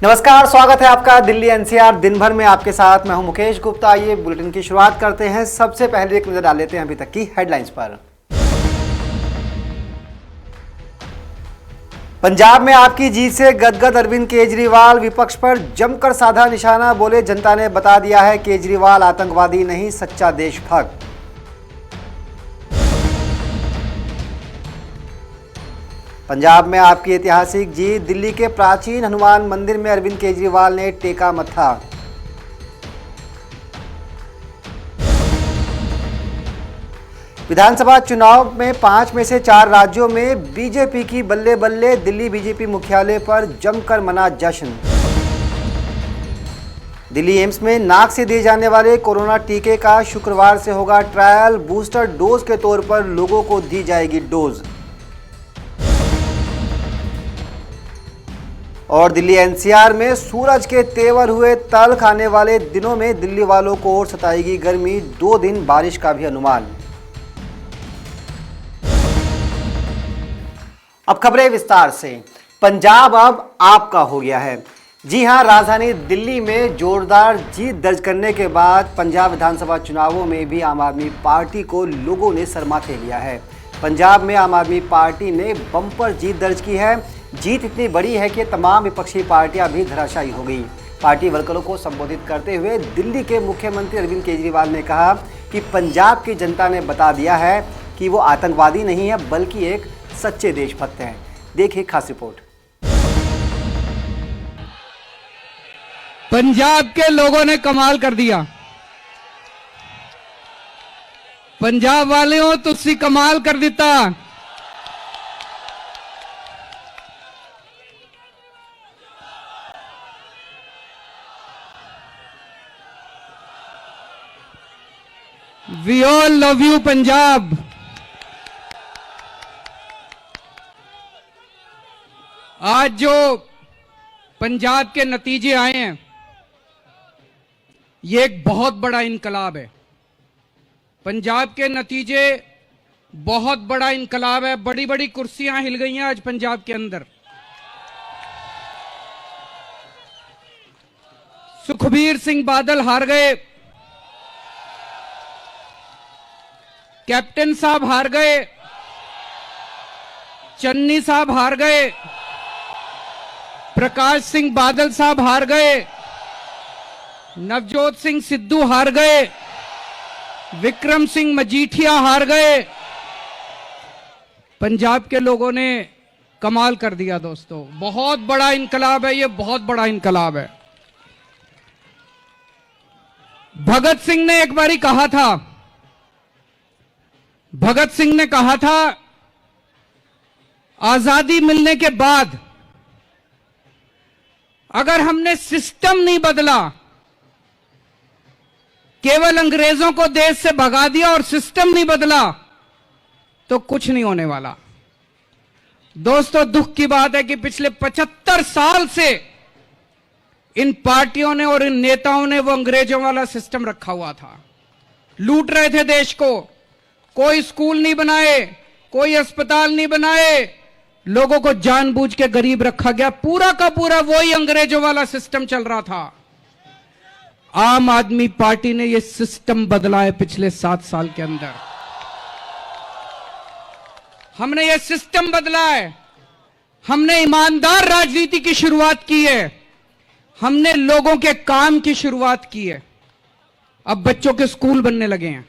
नमस्कार, स्वागत है आपका दिल्ली एनसीआर दिन भर में आपके साथ। मैं हूं मुकेश गुप्ता। आइए बुलेटिन की शुरुआत करते हैं। सबसे पहले एक नजर डाल लेते हैं अभी तक की हेडलाइंस पर। पंजाब में आपकी जीत से गदगद अरविंद केजरीवाल, विपक्ष पर जमकर साधा निशाना। बोले, जनता ने बता दिया है केजरीवाल आतंकवादी नहीं, सच्चा देशभक्त। पंजाब में आपकी ऐतिहासिक जीत, दिल्ली के प्राचीन हनुमान मंदिर में अरविंद केजरीवाल ने टेका मत्था। विधानसभा चुनाव में 5 में से 4 राज्यों में बीजेपी की बल्ले बल्ले, दिल्ली बीजेपी मुख्यालय पर जमकर मना जश्न। दिल्ली एम्स में नाक से दिए जाने वाले कोरोना टीके का शुक्रवार से होगा ट्रायल। बूस्टर डोज के तौर पर लोगों को दी जाएगी डोज। और दिल्ली एनसीआर में सूरज के तेवर हुए तल्ख, आने वाले दिनों में दिल्ली वालों को और सताएगी गर्मी, 2 दिन बारिश का भी अनुमान। अब खबरें विस्तार से। पंजाब अब आपका हो गया है। जी हां, राजधानी दिल्ली में जोरदार जीत दर्ज करने के बाद पंजाब विधानसभा चुनावों में भी आम आदमी पार्टी को लोगों ने सरमाथे लिया है। पंजाब में आम आदमी पार्टी ने बम्पर जीत दर्ज की है। जीत इतनी बड़ी है कि तमाम विपक्षी पार्टियां भी धराशायी हो गई। पार्टी वर्करों को संबोधित करते हुए दिल्ली के मुख्यमंत्री अरविंद केजरीवाल ने कहा कि पंजाब की जनता ने बता दिया है कि वो आतंकवादी नहीं है बल्कि एक सच्चे देशभक्त हैं। देखिए खास रिपोर्ट। पंजाब के लोगों ने कमाल कर दिया। पंजाब वालियों, तुसी कमाल कर दिता। We all love you, Punjab. आज जो पंजाब के नतीजे आए हैं, ये एक बहुत बड़ा इनकलाब है। पंजाब के नतीजे बहुत बड़ा इनकलाब है। बड़ी बड़ी कुर्सियां हिल गई हैं आज पंजाब के अंदर। सुखबीर सिंह बादल हार गए, कैप्टन साहब हार गए, चन्नी साहब हार गए, प्रकाश सिंह बादल साहब हार गए, नवजोत सिंह सिद्धू हार गए, विक्रम सिंह मजीठिया हार गए। पंजाब के लोगों ने कमाल कर दिया दोस्तों। बहुत बड़ा इनकलाब है ये, बहुत बड़ा इनकलाब है। भगत सिंह ने एक बारी कहा था, भगत सिंह ने कहा था, आजादी मिलने के बाद अगर हमने सिस्टम नहीं बदला, केवल अंग्रेजों को देश से भगा दिया और सिस्टम नहीं बदला, तो कुछ नहीं होने वाला। दोस्तों, दुख की बात है कि पिछले 75 साल से इन पार्टियों ने और इन नेताओं ने वो अंग्रेजों वाला सिस्टम रखा हुआ था। लूट रहे थे देश को। कोई स्कूल नहीं बनाए, कोई अस्पताल नहीं बनाए, लोगों को जानबूझ के गरीब रखा गया। पूरा का पूरा वही अंग्रेजों वाला सिस्टम चल रहा था। आम आदमी पार्टी ने यह सिस्टम बदला है पिछले 7 साल के अंदर। हमने यह सिस्टम बदला है। हमने ईमानदार राजनीति की शुरुआत की है। हमने लोगों के काम की शुरुआत की है। अब बच्चों के स्कूल बनने लगे हैं,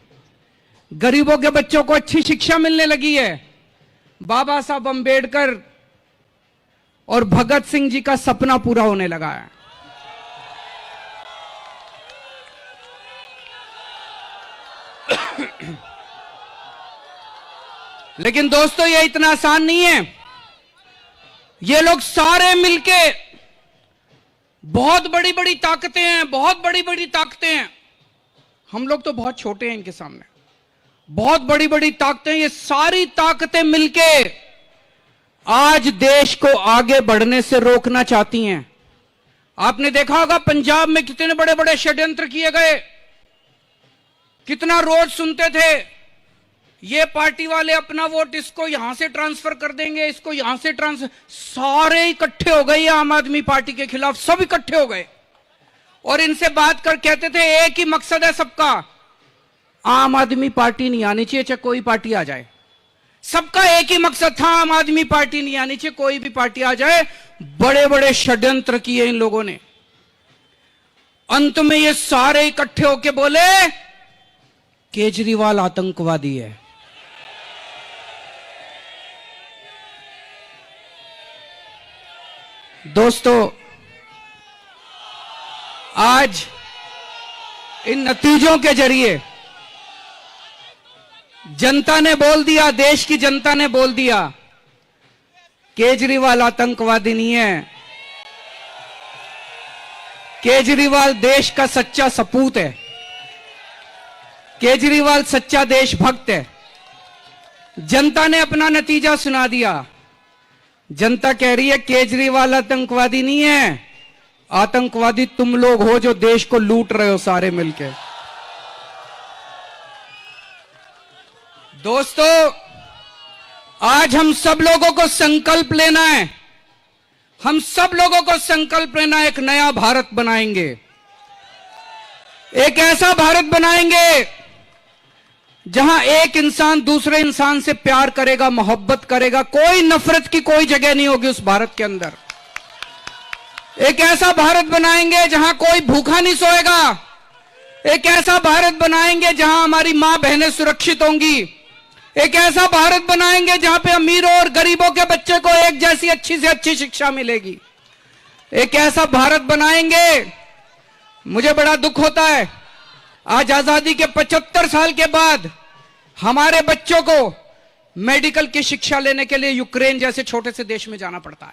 गरीबों के बच्चों को अच्छी शिक्षा मिलने लगी है। बाबा साहब अंबेडकर और भगत सिंह जी का सपना पूरा होने लगा है। लेकिन दोस्तों, ये इतना आसान नहीं है। ये लोग सारे मिलके, बहुत बड़ी बड़ी ताकतें हैं, बहुत बड़ी बड़ी ताकतें हैं। हम लोग तो बहुत छोटे हैं इनके सामने। बहुत बड़ी बड़ी ताकतें, ये सारी ताकतें मिलके आज देश को आगे बढ़ने से रोकना चाहती हैं। आपने देखा होगा पंजाब में कितने बड़े बड़े षड्यंत्र किए गए। कितना रोज सुनते थे ये पार्टी वाले अपना वोट इसको यहां से ट्रांसफर कर देंगे, इसको यहां से ट्रांसफर, सारे इकट्ठे हो गए आम आदमी पार्टी के खिलाफ, सब इकट्ठे हो गए और इनसे बात कर कहते थे एक ही मकसद है सबका, आम आदमी पार्टी नहीं आनी चाहिए, चाहे कोई पार्टी आ जाए। सबका एक ही मकसद था, आम आदमी पार्टी नहीं आनी चाहिए, कोई भी पार्टी आ जाए। बड़े बड़े षड्यंत्र किए इन लोगों ने। अंत में ये सारे इकट्ठे होके बोले केजरीवाल आतंकवादी है। दोस्तों, आज इन नतीजों के जरिए जनता ने बोल दिया, देश की जनता ने बोल दिया, केजरीवाल आतंकवादी नहीं है, केजरीवाल देश का सच्चा सपूत है, केजरीवाल सच्चा देशभक्त है। जनता ने अपना नतीजा सुना दिया। जनता कह रही है केजरीवाल आतंकवादी नहीं है, आतंकवादी तुम लोग हो जो देश को लूट रहे हो सारे मिलके। दोस्तों, आज हम सब लोगों को संकल्प लेना है, हम सब लोगों को संकल्प लेना है, एक नया भारत बनाएंगे, एक ऐसा भारत बनाएंगे जहां एक इंसान दूसरे इंसान से प्यार करेगा, मोहब्बत करेगा, कोई नफरत की कोई जगह नहीं होगी उस भारत के अंदर। एक ऐसा भारत बनाएंगे जहां कोई भूखा नहीं सोएगा, एक ऐसा भारत बनाएंगे जहां हमारी मां बहनें सुरक्षित होंगी, एक ऐसा भारत बनाएंगे जहां पे अमीरों और गरीबों के बच्चे को एक जैसी अच्छी से अच्छी शिक्षा मिलेगी, एक ऐसा भारत बनाएंगे। मुझे बड़ा दुख होता है, आज आजादी के 75 साल के बाद हमारे बच्चों को मेडिकल की शिक्षा लेने के लिए यूक्रेन जैसे छोटे से देश में जाना पड़ता है।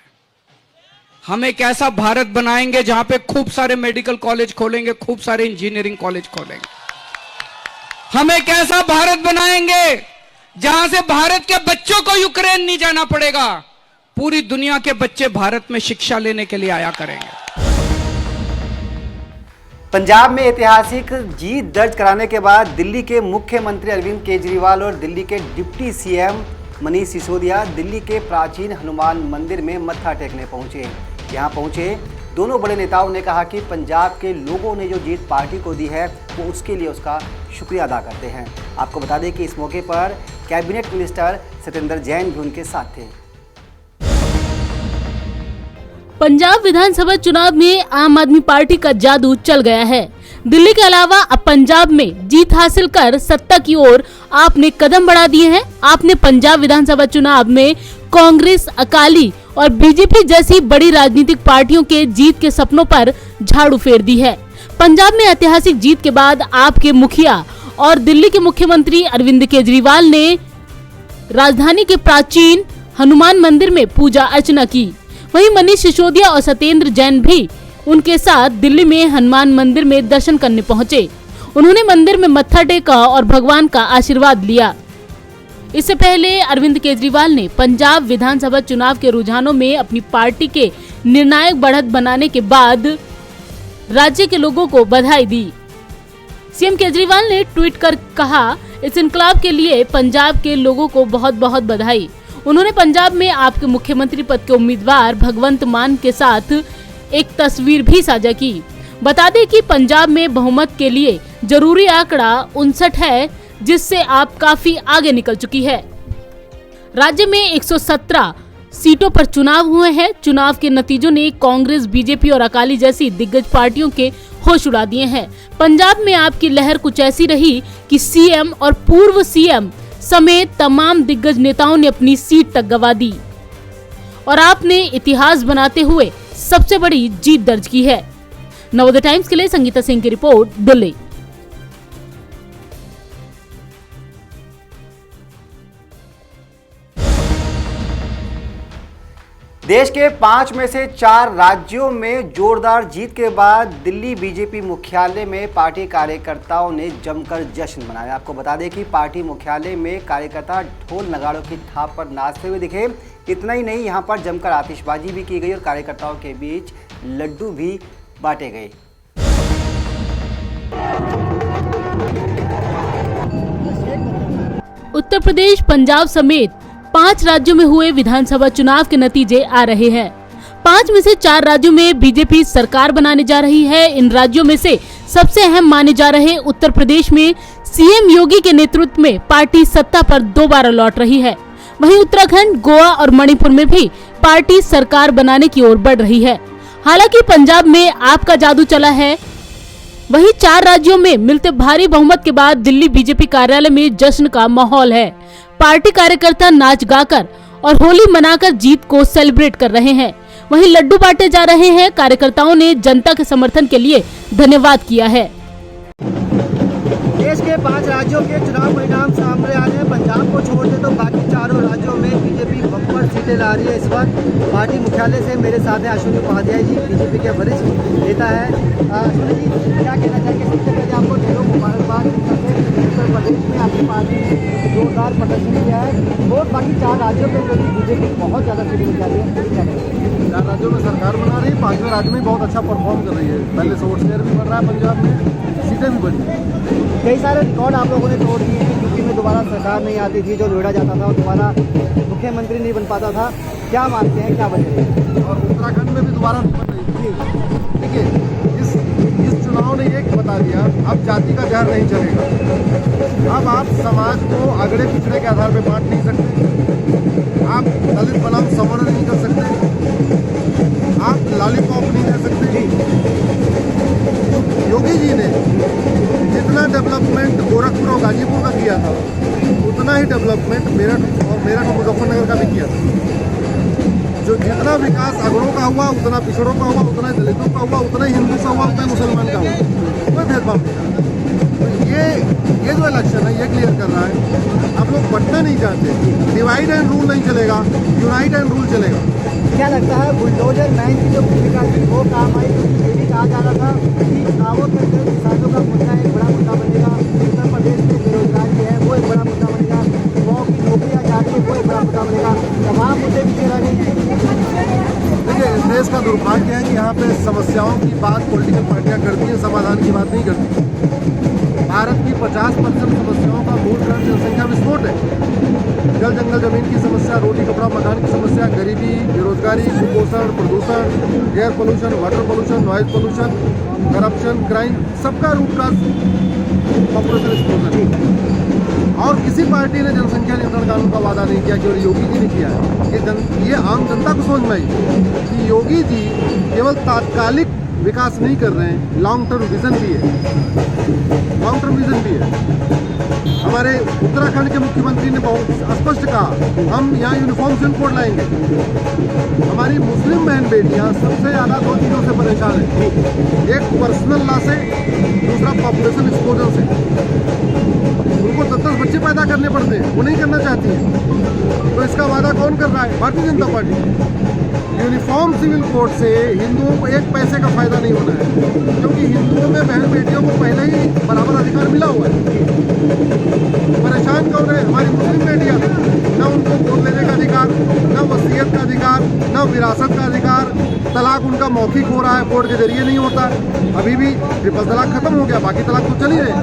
हम एक ऐसा भारत बनाएंगे जहां पे खूब सारे मेडिकल कॉलेज खोलेंगे, खूब सारे इंजीनियरिंग कॉलेज खोलेंगे। हम एक ऐसा भारत बनाएंगे जहां से भारत के बच्चों को यूक्रेन नहीं जाना पड़ेगा, पूरी दुनिया के बच्चे भारत में शिक्षा लेने के लिए आया करेंगे। पंजाब में ऐतिहासिक जीत दर्ज कराने के बाद दिल्ली के मुख्यमंत्री अरविंद केजरीवाल और दिल्ली के डिप्टी सीएम मनीष सिसोदिया दिल्ली के प्राचीन हनुमान मंदिर में मत्था टेकने पहुंचे। यहां पहुंचे दोनों बड़े नेताओं ने कहा कि पंजाब के लोगों ने जो जीत पार्टी को दी है वो उसके लिए उसका शुक्रिया अदा करते हैं। आपको बता दें कि इस मौके पर कैबिनेट मिनिस्टर सत्येंद्र जैन भी उनके साथ थे। पंजाब विधानसभा चुनाव में आम आदमी पार्टी का जादू चल गया है। दिल्ली के अलावा अब पंजाब में जीत हासिल कर सत्ता की ओर आपने कदम बढ़ा दिए हैं। आपने पंजाब विधानसभा चुनाव में कांग्रेस, अकाली और बीजेपी जैसी बड़ी राजनीतिक पार्टियों के जीत के सपनों पर झाड़ू फेर दी है। पंजाब में ऐतिहासिक जीत के बाद आपके मुखिया और दिल्ली के मुख्यमंत्री अरविंद केजरीवाल ने राजधानी के प्राचीन हनुमान मंदिर में पूजा अर्चना की। वहीं मनीष सिसोदिया और सत्येंद्र जैन भी उनके साथ दिल्ली में हनुमान मंदिर में दर्शन करने पहुंचे। उन्होंने मंदिर में मत्था टेका और भगवान का आशीर्वाद लिया। इससे पहले अरविंद केजरीवाल ने पंजाब विधानसभा चुनाव के रुझानों में अपनी पार्टी के निर्णायक बढ़त बनाने के बाद राज्य के लोगों को बधाई दी। सीएम केजरीवाल ने ट्वीट कर कहा, इस इनकलाब के लिए पंजाब के लोगों को बहुत बहुत बधाई। उन्होंने पंजाब में आपके मुख्यमंत्री पद के उम्मीदवार भगवंत मान के साथ एक तस्वीर भी साझा की। बता दें कि पंजाब में बहुमत के लिए जरूरी आंकड़ा 59 है, जिससे आप काफी आगे निकल चुकी है। राज्य में 117 सीटों पर चुनाव हुए हैं। चुनाव के नतीजों ने कांग्रेस, बीजेपी और अकाली जैसी दिग्गज पार्टियों के होश उड़ा दिए हैं। पंजाब में आपकी लहर कुछ ऐसी रही कि सीएम और पूर्व सीएम समेत तमाम दिग्गज नेताओं ने अपनी सीट तक गंवा दी और आपने इतिहास बनाते हुए सबसे बड़ी जीत दर्ज की है। नवोदय टाइम्स के लिए संगीता सिंह की रिपोर्ट, दिल्ली। देश के 5 में से 4 राज्यों में जोरदार जीत के बाद दिल्ली बीजेपी मुख्यालय में पार्टी कार्यकर्ताओं ने जमकर जश्न मनाया। आपको बता दें कि पार्टी मुख्यालय में कार्यकर्ता ढोल नगाड़ों की थाप पर नाचते हुए दिखे। इतना ही नहीं, यहां पर जमकर आतिशबाजी भी की गई और कार्यकर्ताओं के बीच लड्डू भी बांटे गए। उत्तर प्रदेश, पंजाब समेत 5 राज्यों में हुए विधानसभा चुनाव के नतीजे आ रहे हैं। 5 में से 4 राज्यों में बीजेपी सरकार बनाने जा रही है। इन राज्यों में से सबसे अहम माने जा रहे उत्तर प्रदेश में सीएम योगी के नेतृत्व में पार्टी सत्ता पर दोबारा लौट रही है। वहीं उत्तराखंड, गोवा और मणिपुर में भी पार्टी सरकार बनाने की ओर बढ़ रही है। हालांकि पंजाब में आपका जादू चला है। वहीं 4 राज्यों में मिलते भारी बहुमत के बाद दिल्ली बीजेपी कार्यालय में जश्न का माहौल है। पार्टी कार्यकर्ता नाच गाकर और होली मनाकर जीत को सेलिब्रेट कर रहे हैं। वहीं लड्डू बांटे जा रहे हैं। कार्यकर्ताओं ने जनता के समर्थन के लिए धन्यवाद किया है। देश के 5 राज्यों के चुनाव परिणाम सामने आ रहे हैं। पंजाब को छोड़ दे तो बाकी चारों राज्यों में बीजेपी बम्पर सीटें ला रही है। इस वक्त पार्टी मुख्यालय से मेरे साथ हैं अश्विनी उपाध्याय जी, बीजेपी के वरिष्ठ नेता है। अश्विनी जी, क्या कहना चाहिए? सबसे पहले आपको ढेरों मुबारकबाद। उत्तर प्रदेश में आपकी पार्टी ने जोरदार प्रदर्शन किया है और बाकी 4 राज्यों में जो बीजेपी बहुत ज़्यादा सीटें निकाल रही है। क्या कहेंगे? 4 राज्यों में सरकार बना रही है, 5वें राज्य में बहुत अच्छा परफॉर्म कर रही है। पहले से वोट शेयर भी बढ़ रहा है, पंजाब में सीटें भी बढ़ी। कई सारे रिकॉर्ड आप लोगों ने तोड़ दिए हैं। यूपी में दोबारा सरकार नहीं आती थी, जो नोएडा जाता था और दोबारा मुख्यमंत्री नहीं बन पाता था। क्या मानते हैं, क्या वजह? और उत्तराखंड में भी दोबारा नहीं बन रही थी। देखिए, इस चुनाव ने ये बता दिया, अब जाति का जहर नहीं चलेगा। अब आप समाज को अगड़े पिछड़े के आधार पर बांट नहीं सकते। आप दलित बनाम सवर्ण नहीं कर सकते। आप लॉलीपॉप नहीं दे सकते। योगी जी ने जितना डेवलपमेंट गोरखपुर और गाजीपुर का किया था, उतना ही डेवलपमेंट मेरठ और मुजफ्फरनगर का भी किया था। जो जितना विकास अगड़ों का हुआ, उतना पिछड़ों का हुआ, उतना दलितों का हुआ, उतना ही हिंदू का हुआ, उतना ही मुसलमान का हुआ। कोई भेदभाव नहीं था। तो ये जो इलेक्शन है, ये क्लियर कर रहा है आप लोग बंटना नहीं चाहते। डिवाइड एंड रूल नहीं चलेगा, यूनाइट एंड रूल चलेगा। क्या लगता है बुलडोजर मैन की जो भूमिका थी वो काम आई? ये भी कहा जा रहा था कि चुनावों के अंदर किसानों का मुद्दा एक बड़ा मुद्दा बनेगा। उत्तर प्रदेश में बेरोजगारी है, वो एक बड़ा मुद्दा बनेगा। युवाओं की नौकरियाँ जा रही है, वो एक बड़ा मुद्दा बनेगा। तमाम मुद्दे भी चला रही हैं। देखिए, इस देश का दुर्भाग्य है कि यहाँ पे समस्याओं की बात पॉलिटिकल पार्टियाँ करती हैं, समाधान की बात नहीं करती। भारत की 50% समस्याओं का मूल कारण जनसंख्या विस्फोट है। जल जंगल जमीन की समस्या, रोटी कपड़ा मकान की समस्या, गरीबी, बेरोजगारी, कुपोषण, प्रदूषण, air pollution, water pollution, noise pollution, corruption, crime, सबका रूट का पॉपुलेशन एक्सप्लोजन। और किसी पार्टी ने जनसंख्या नियंत्रण कानून का वादा नहीं किया कि और योगी जी ने किया है। ये आम जनता को समझ में आई कि योगी जी केवल तात्कालिक विकास नहीं कर रहे हैं, लॉन्ग टर्म विजन भी है। लॉन्ग टर्म विजन भी है। हमारे उत्तराखंड के मुख्यमंत्री ने बहुत स्पष्ट कहा, हम यहाँ यूनिफॉर्म सिविल कोड लाएंगे। हमारी मुस्लिम बहन बेटियाँ सबसे ज़्यादा 2 चीज़ों से परेशान हैं, एक पर्सनल लॉ से, दूसरा पॉपुलेशन एक्सपोजर से। उनको 10-10 बच्चे पैदा करने पड़ते हैं, वो नहीं करना चाहती है। तो इसका वादा कौन कर रहा है? Bharatiya Janata party. Uniform civil code से हिंदुओं को 1 पैसे का फायदा नहीं होना है, क्योंकि हिंदुओं में बहन बेटियों को पहले ही बराबर अधिकार मिला हुआ है। परेशान कौन है? हमारी मुस्लिम बेटियां। न उनको गोद लेने का अधिकार, न वसीयत का अधिकार, न विरासत का अधिकार। तलाक उनका मौखिक हो रहा है, कोर्ट के जरिए नहीं होता। अभी भी ट्रिपल तलाक खत्म हो गया, बाकी तलाक तो चल ही रहे।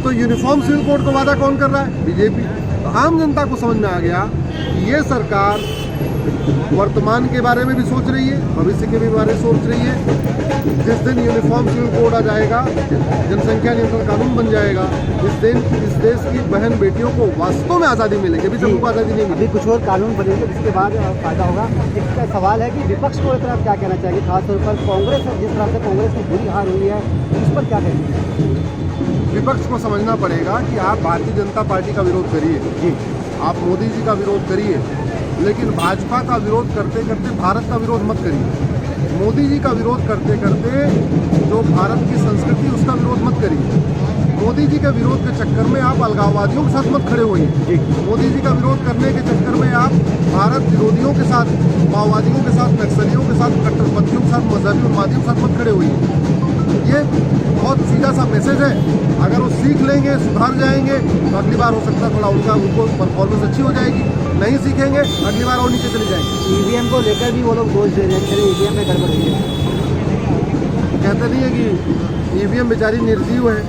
तो यूनिफॉर्म सिविल कोड का वादा कौन कर रहा है? बीजेपी। तो आम जनता को समझ में आ गया कि ये सरकार वर्तमान के बारे में भी सोच रही है, भविष्य के भी बारे में सोच रही है। जिस दिन यूनिफॉर्म सिविल कोड आ जाएगा, जनसंख्या नियंत्रण कानून बन जाएगा, इस दिन इस देश की बहन बेटियों को वास्तव में आज़ादी मिलेगी। अभी सबको आज़ादी नहीं मिली। अभी कुछ और कानून बनेंगे, जिसके बाद फायदा होगा। एक सवाल है कि विपक्ष को तरफ क्या कहना चाहिए, खासतौर पर कांग्रेस, जिस तरह से कांग्रेस की बुरी हार हुई है, उस पर क्या कहेंगे? विपक्ष को समझना पड़ेगा कि आप भारतीय जनता पार्टी का विरोध करिए जी, आप मोदी जी का विरोध करिए, लेकिन भाजपा का विरोध करते करते भारत का विरोध मत करिए। मोदी जी का विरोध करते करते जो भारत की संस्कृति, उसका विरोध मत करिए। मोदी जी के विरोध के चक्कर में आप अलगाववादियों के साथ मत खड़े होइए। मोदी जी का विरोध करने के चक्कर में आप भारत विरोधियों के साथ, माओवादियों के साथ, नक्सलियों के साथ, कट्टरपंथियों के साथ, मजहबी उन्मादियों के साथ मत खड़े होइए। ये बहुत सीधा सा मैसेज है। अगर वो सीख लेंगे, सुधार जाएंगे, तो अगली बार हो सकता है थोड़ा उनको परफॉर्मेंस अच्छी हो जाएगी। नहीं सीखेंगे, अगली बार और नीचे चली जाएंगे। ईवीएम को लेकर भी वो लोग दोष दे रहे हैं, ईवीएम में गड़बड़ी है। कहते नहीं है कि ईवीएम बेचारी निर्जीव है,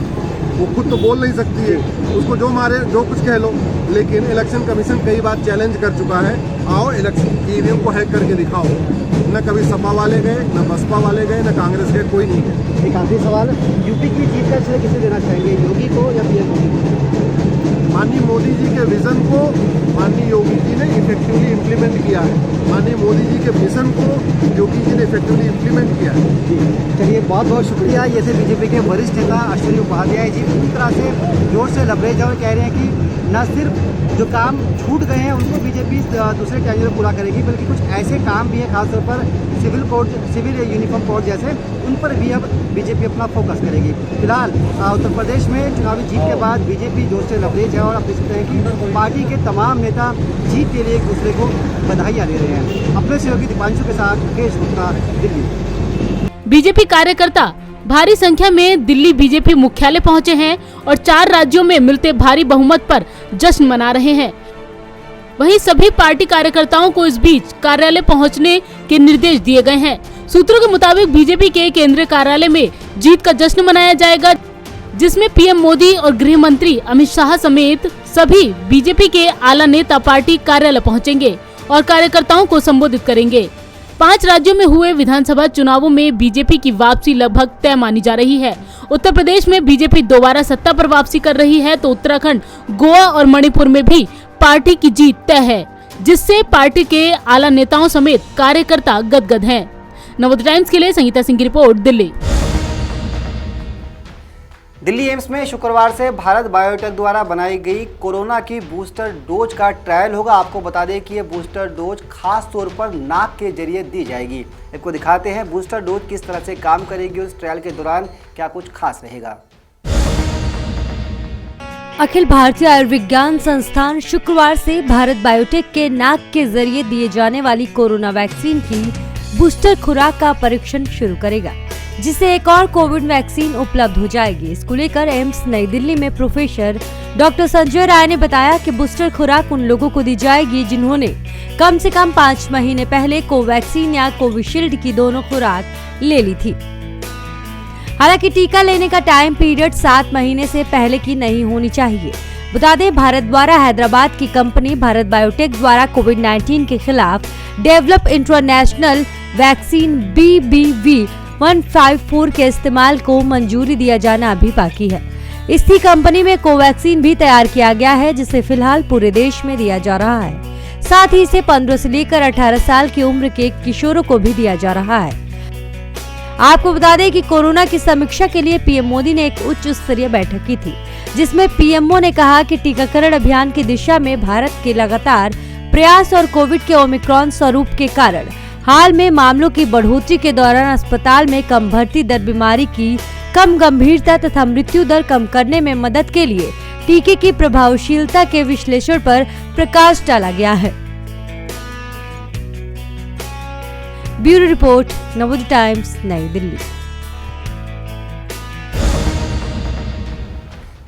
वो खुद तो बोल नहीं सकती है, उसको जो मारे जो कुछ कह लो, लेकिन इलेक्शन कमीशन कई बार चैलेंज कर चुका है, आओ इलेक्शन ईवीएम को हैक करके दिखाओ। न कभी सपा वाले गए, न बसपा वाले गए, न कांग्रेस गए, कोई नहीं गए। एक आखिरी सवाल, यूपी की जीत का श्रेय किसे देना चाहेंगे, योगी को या पीएम मोदी को? माननीय मोदी जी के विजन को माननीय योगी जी ने इफेक्टिवली इम्प्लीमेंट किया है, माननीय मोदी जी के मिशन को योगी जी ने इफेक्टिवली इम्प्लीमेंट किया है। जी चलिए, बहुत बहुत शुक्रिया। ये थे बीजेपी के वरिष्ठ नेता अश्विनी उपाध्याय जी। पूरी तरह से जोर से लबरेज और कह रहे हैं कि न सिर्फ जो काम छूट गए हैं उनको बीजेपी दूसरे टाइम में पूरा करेगी, बल्कि कुछ ऐसे काम भी हैं खासतौर पर सिविल यूनिफॉर्म कोड जैसे, उन पर भी अब बीजेपी अपना फोकस करेगी। फिलहाल उत्तर प्रदेश में चुनावी जीत के बाद बीजेपी जोर से लबरेज है और आप देख सकते हैं कि पार्टी के तमाम नेता जीत के लिए एक दूसरे को बधाइयाँ दे रहे हैं। अपने सहयोगी दीपांशु के साथ मुकेश गुप्ता, दिल्ली। बीजेपी कार्यकर्ता भारी संख्या में दिल्ली बीजेपी मुख्यालय पहुंचे हैं और 4 राज्यों में मिलते भारी बहुमत पर जश्न मना रहे हैं। वहीं सभी पार्टी कार्यकर्ताओं को इस बीच कार्यालय पहुंचने के निर्देश दिए गए हैं। सूत्रों के मुताबिक बीजेपी के केंद्रीय कार्यालय में जीत का जश्न मनाया जाएगा, जिसमें पीएम मोदी और गृह मंत्री अमित शाह समेत सभी बीजेपी के आला नेता पार्टी कार्यालय पहुंचेंगे और कार्यकर्ताओं को संबोधित करेंगे। 5 राज्यों में हुए विधानसभा चुनावों में बीजेपी की वापसी लगभग तय मानी जा रही है। उत्तर प्रदेश में बीजेपी दोबारा सत्ता पर वापसी कर रही है, तो उत्तराखंड, गोवा और मणिपुर में भी पार्टी की जीत तय है, जिससे पार्टी के आला नेताओं समेत कार्यकर्ता गदगद हैं। नवोदय टाइम्स के लिए संगीता सिंह की रिपोर्ट, दिल्ली। दिल्ली एम्स में शुक्रवार से भारत बायोटेक द्वारा बनाई गई कोरोना की बूस्टर डोज का ट्रायल होगा। आपको बता दें कि ये बूस्टर डोज खास तौर पर नाक के जरिए दी जाएगी। आपको दिखाते हैं बूस्टर डोज किस तरह से काम करेगी, उस ट्रायल के दौरान क्या कुछ खास रहेगा। अखिल भारतीय आयुर्विज्ञान संस्थान शुक्रवार से भारत बायोटेक के नाक के जरिए दिए जाने वाली कोरोना वैक्सीन की बूस्टर खुराक का परीक्षण शुरू करेगा, जिससे एक और कोविड वैक्सीन उपलब्ध हो जाएगी। इसको लेकर एम्स नई दिल्ली में प्रोफेसर डॉक्टर संजय राय ने बताया कि बूस्टर खुराक उन लोगों को दी जाएगी जिन्होंने कम से कम 5 महीने पहले कोवैक्सीन या कोविशील्ड की दोनों खुराक ले ली थी। हालांकि टीका लेने का टाइम पीरियड 7 महीने से पहले की नहीं होनी चाहिए। बता दें, भारत द्वारा हैदराबाद की कंपनी भारत बायोटेक द्वारा कोविड-19 के खिलाफ डेवलप इंटरनेशनल वैक्सीन BBV154 के इस्तेमाल को मंजूरी दिया जाना अभी बाकी है। इसी कंपनी में कोवैक्सीन भी तैयार किया गया है, जिसे फिलहाल पूरे देश में दिया जा रहा है। साथ ही इसे 15 से लेकर 18 साल की उम्र के किशोरों को भी दिया जा रहा है। आपको बता दें कि कोरोना की समीक्षा के लिए पीएम मोदी ने एक उच्च स्तरीय बैठक की थी, जिसमें पीएमओ ने कहा कि टीकाकरण अभियान की दिशा में भारत के लगातार प्रयास और कोविड के ओमिक्रॉन स्वरूप के कारण हाल में मामलों की बढ़ोतरी के दौरान अस्पताल में कम भर्ती दर, बीमारी की कम गंभीरता तथा मृत्यु दर कम करने में मदद के लिए टीके की प्रभावशीलता के विश्लेषण पर प्रकाश डाला गया है। ब्यूरो रिपोर्ट, नवोदय टाइम्स, नई दिल्ली।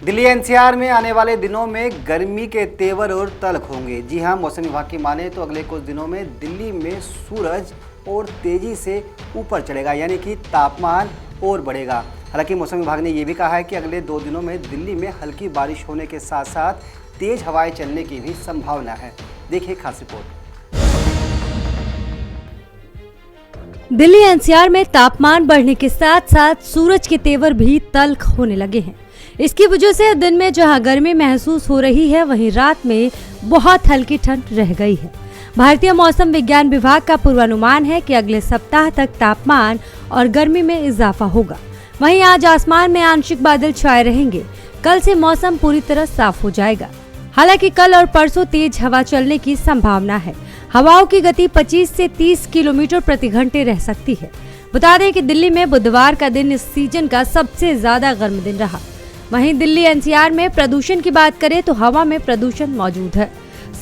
दिल्ली एनसीआर में आने वाले दिनों में गर्मी के तेवर और तल्ख होंगे। जी हां, मौसम विभाग की माने तो अगले कुछ दिनों में दिल्ली में सूरज और तेजी से ऊपर चढ़ेगा, यानी कि तापमान और बढ़ेगा। हालांकि मौसम विभाग ने यह भी कहा है कि अगले 2 दिनों में दिल्ली में हल्की बारिश होने के साथ साथ तेज हवाएं चलने की भी संभावना है। देखिए खास रिपोर्ट। दिल्ली एनसीआर में तापमान बढ़ने के साथ साथ सूरज के तेवर भी तल्ख होने लगे हैं। इसकी वजह से दिन में जहां गर्मी महसूस हो रही है, वहीं रात में बहुत हल्की ठंड रह गई है। भारतीय मौसम विज्ञान विभाग का पूर्वानुमान है कि अगले सप्ताह तक तापमान और गर्मी में इजाफा होगा। वहीं आज आसमान में आंशिक बादल छाए रहेंगे। कल से मौसम पूरी तरह साफ हो जाएगा। हालांकि कल और परसों तेज हवा चलने की संभावना है। हवाओं की गति 25 से 30 किलोमीटर प्रति घंटे रह सकती है। बता दें कि दिल्ली में बुधवार का दिन इस सीजन का सबसे ज्यादा गर्म दिन रहा। वहीं दिल्ली एनसीआर में प्रदूषण की बात करें तो हवा में प्रदूषण मौजूद है।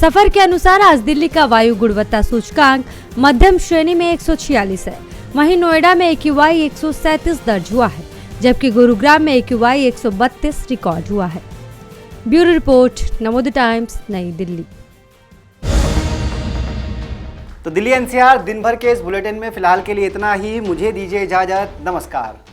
सफर के अनुसार आज दिल्ली का वायु गुणवत्ता सूचकांक मध्यम श्रेणी में 146 है। वहीं नोएडा में AQI 137 दर्ज हुआ है, जबकि गुरुग्राम में AQI 132 रिकॉर्ड हुआ है। ब्यूरो रिपोर्ट, नवोदय टाइम्स, नई दिल्ली। तो दिल्ली एनसीआर दिन भर के इस बुलेटिन में फिलहाल के लिए इतना ही। मुझे दीजिए इजाजत। नमस्कार।